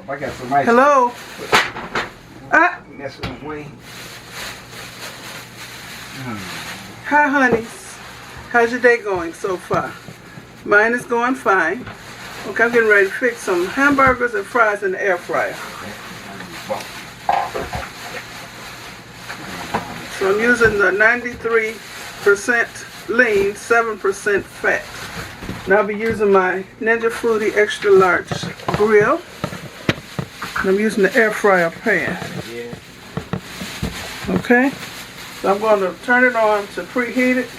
I got some ice. Hello. That's the way. Hi, honeys. How's your day going so far? Mine is going fine. Okay, I'm getting ready to fix some hamburgers and fries in the air fryer. So I'm using the 93% lean, 7% fat. And I'll be using my Ninja Fruity Extra Large grill. And I'm using the air fryer pan. Okay? So I'm going to turn it on to preheat it.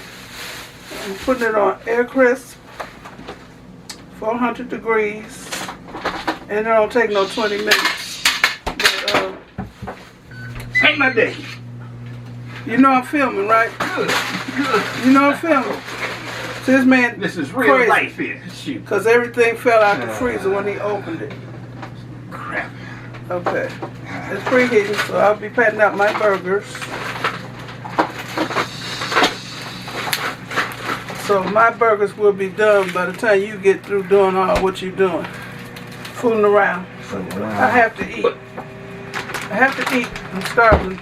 I'm putting it on air crisp, 400 degrees. And it don't take no 20 minutes. But, Ain't my day. you know I'm filming, right? Good. Good. You know I'm filming. So this man, This is real crazy, life here. Shoot. because everything fell out the freezer when he opened it. Crap. Okay. It's preheating, so I'll be patting out my burgers. So my burgers will be done by the time you get through doing all what you're doing. Fooling around. So I have to eat. I have to eat. I'm starving.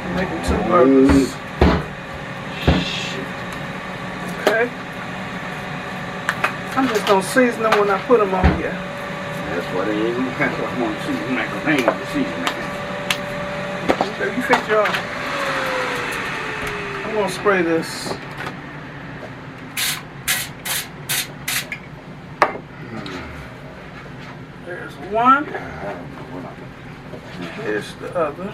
I'm making 2 burgers. Okay. I'm just gonna season them when I put them on here. That's what it is. That's what I want to see. I'm not going to hang on the season. Okay, you fix your own. I'm gonna spray this. There's one. And here's the other.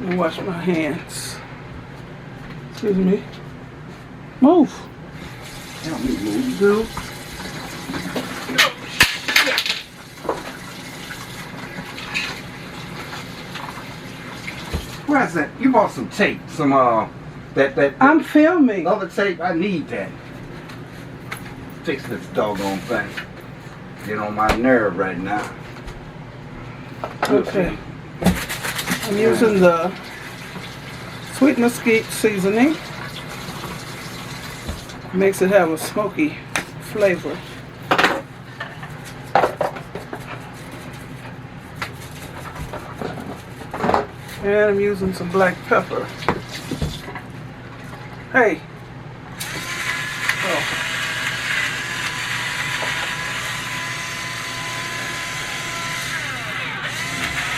Let me wash my hands. Excuse me. Move. Help me move. Do. Where's that? You bought some tape. Some, that I'm filming. other tape. I need that. Fix this doggone thing. Get on my nerve right now. Okay. I'm using the sweet mesquite seasoning. Makes it have a smoky flavor. And I'm using some black pepper. Hey. Oh.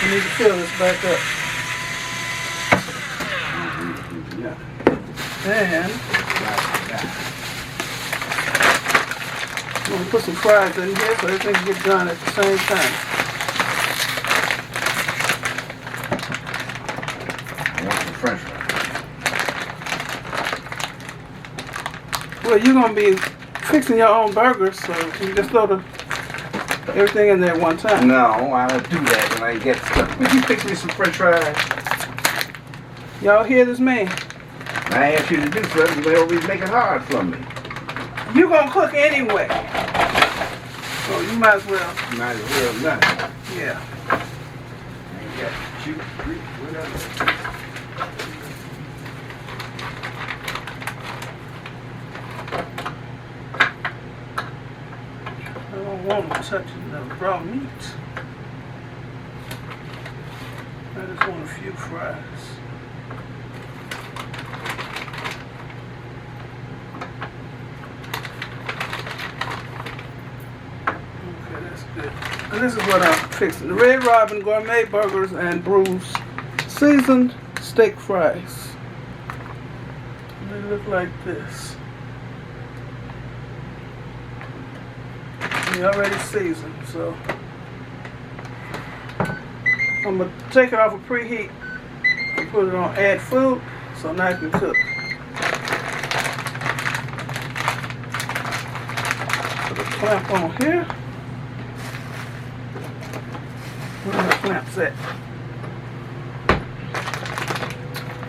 I need to fill this back up. And I'm going to put some fries in here so everything can get done at the same time. I want some French fries. Well, you're going to be fixing your own burgers, so you just throw everything in there at one time. No, I don't do that when I get stuff. Would you fix me some French fries? Y'all hear this man? I asked you to do something, but always make it hard for me. You going to cook anyway. So you might as well. Might as well not. Yeah. Ain't got shoot, whatever. I don't want to touch the raw meat. I just want a few fries. Okay, that's good. And this is what I'm fixing. The Red Robin Gourmet Burgers and Brews seasoned steak fries. They look like this. They already seasoned, so I'm gonna take it off of preheat and put it on add food so now I can cook. Put a clamp on here. clamps at.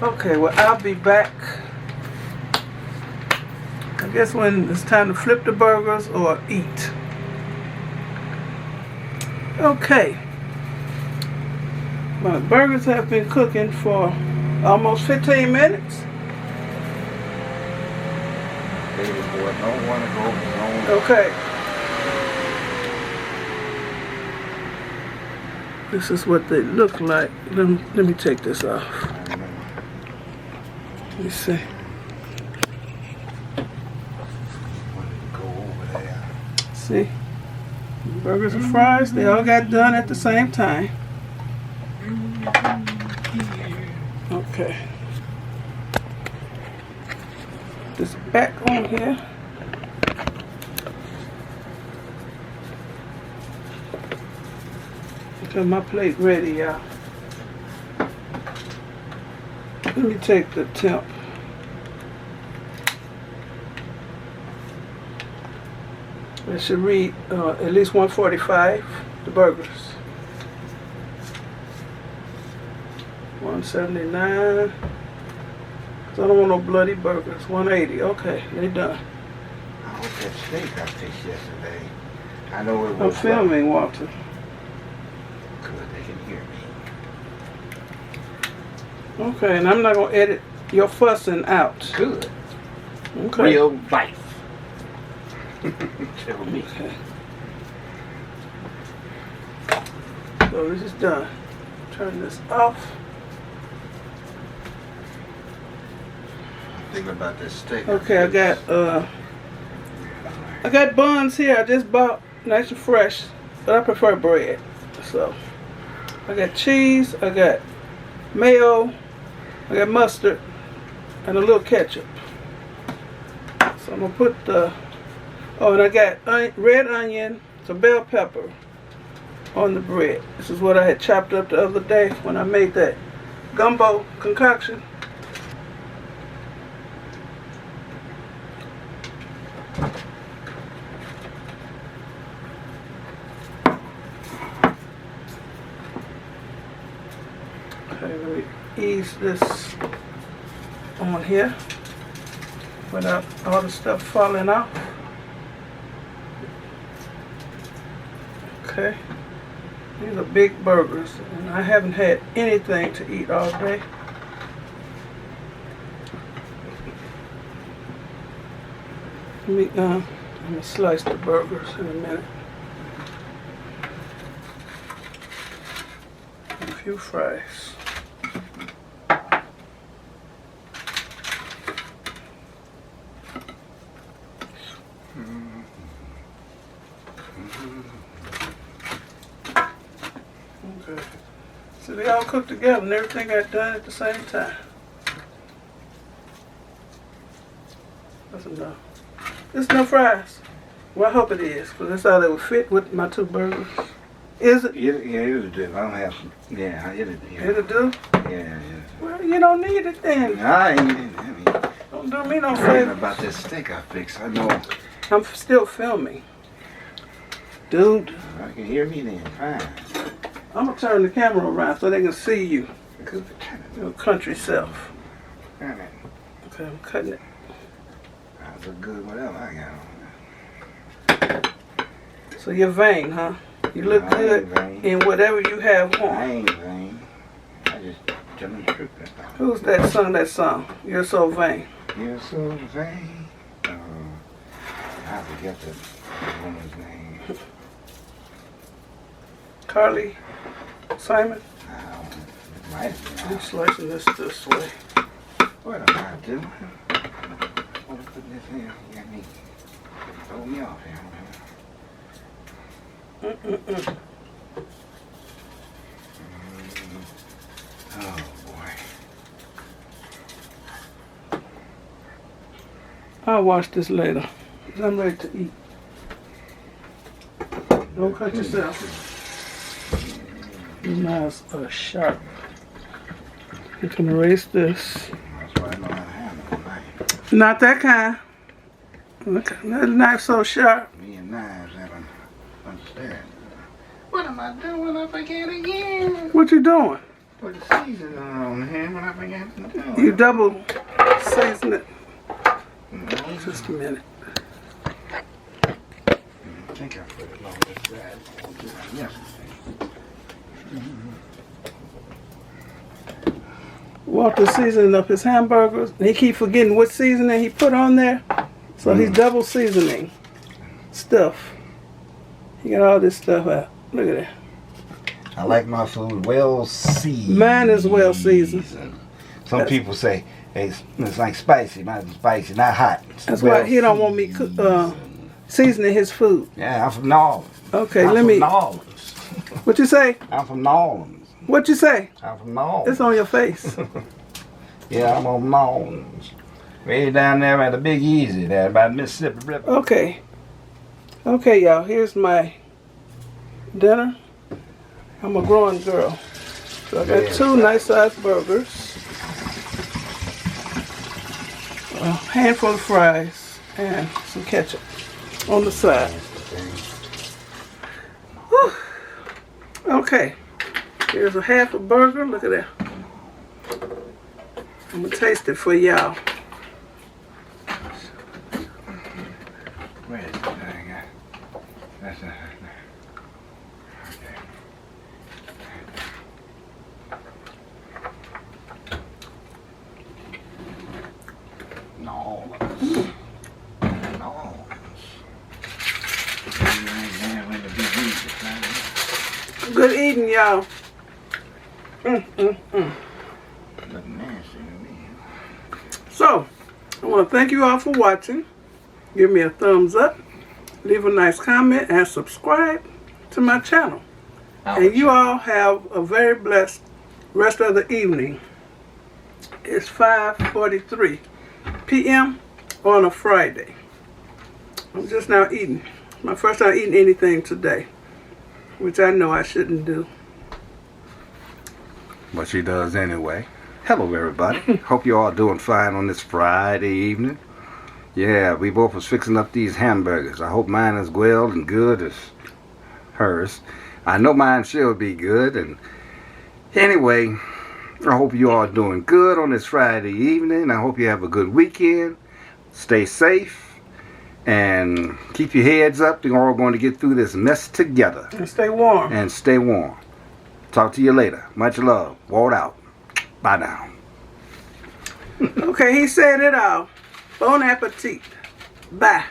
Okay, well, I'll be back, I guess, when it's time to flip the burgers or eat. Okay. My burgers have been cooking for almost 15 minutes. Baby boy, don't want to go home. Okay. This is what they look like. Let me take this off. Let me see. Go over there. See? Burgers and fries, they all got done at the same time. Okay. This back on here. Got my plate ready, y'all. Let me take the temp. It should read at least 145, the burgers. 179. So I don't want no bloody burgers. 180. Okay, they done. I hope that steak I fixed yesterday. I know it I'm was. filming, Walter. Good, they can hear me. Okay, and I'm not gonna edit your fussing out. Good. Okay. Real life. Tell me. Okay. So this is done. Turn this off. Thinking about this steak. Okay, I got buns here. I just bought, nice and fresh, but I prefer bread. So I got cheese, I got mayo, I got mustard, and a little ketchup. So I'm gonna put the, and I got red onion, some bell pepper on the bread. This is what I had chopped up the other day when I made that gumbo concoction. Okay, let me ease this on here without all the stuff falling off. Okay, these are big burgers, and I haven't had anything to eat all day. I'm gonna slice the burgers in a minute. A few fries. Okay. So they all cook together and everything got done at the same time. That's enough. There's no fries. Well, I hope it is, because that's how they would fit with my two burgers. Is it? Yeah, it'll do. I don't have some. Yeah, it'll do. It'll do? Yeah. Well, you don't need it then. I ain't. Don't do me no I'm favor. about this steak I fixed. I know. I'm still filming. Dude, I can hear me then. Fine. I'm going to turn the camera around so they can see you. Good. Your country self. Turn it. Okay, I'm cutting it. That's a good whatever I got on. So you're vain, huh? You look No, I good ain't vain. in whatever you have I on. ain't vain. I just telling the truth. Who's that sung that song? You're so vain. You're so vain. I forget the woman's name. Carly Simon? It might have I'm been. slicing this way. What am I doing? I'm putting this in. You got me. Throw me off here. Oh boy. I'll wash this later. I'm ready to eat. Don't cut yourself. These knives are sharp. You can erase this. That's why I know how to handle a knife. Not that kind. Look, that knife's so sharp. Me and knives, I don't understand. What am am I doing? I forget again. What you doing? Put the seasoning on here when I forget to do. You double season it. Just a minute. I think I put it on this side. Yes. Walter seasoning up his hamburgers. And he keep forgetting what seasoning he put on there. So he's double seasoning stuff. He got all this stuff out. Look at that. I like my food well seasoned. Mine is well seasoned. Some people say, hey, it's like spicy. Mine's spicy, not hot. That's why he don't want me seasoning his food. Yeah, I'm from New Orleans. Okay, I'm let from me. New Orleans. What you say? I'm from New Orleans. What you say? I'm from New Orleans. It's on your face. Yeah, I'm from New Orleans. Way down there at the Big Easy there by the Mississippi River. Okay. Okay, y'all. Here's my dinner. I'm a growing girl. So I got 2 nice-sized burgers, a handful of fries, and some ketchup on the side. Whew. Okay. Here's a half a burger. Look at that. I'm going to taste it for y'all. Where is it? That's it. No. Good eating, y'all. So, I want to thank you all for watching. Give me a thumbs up, leave a nice comment, and subscribe to my channel. And you all have a very blessed rest of the evening. It's 5:43 p.m. on a Friday. I'm just now eating. My first time eating anything today, which I know I shouldn't do. But she does anyway. Hello, everybody. Hope you're all doing fine on this Friday evening. Yeah, we both was fixing up these hamburgers. I hope mine is well and good as hers. I know mine should be good. And anyway, I hope you all doing good on this Friday evening. I hope you have a good weekend. Stay safe and keep your heads up. We're all going to get through this mess together. And stay warm. And stay warm. Talk to you later. Much love. Ward out. Bye now. Okay, he said it all. Bon appetit. Bye.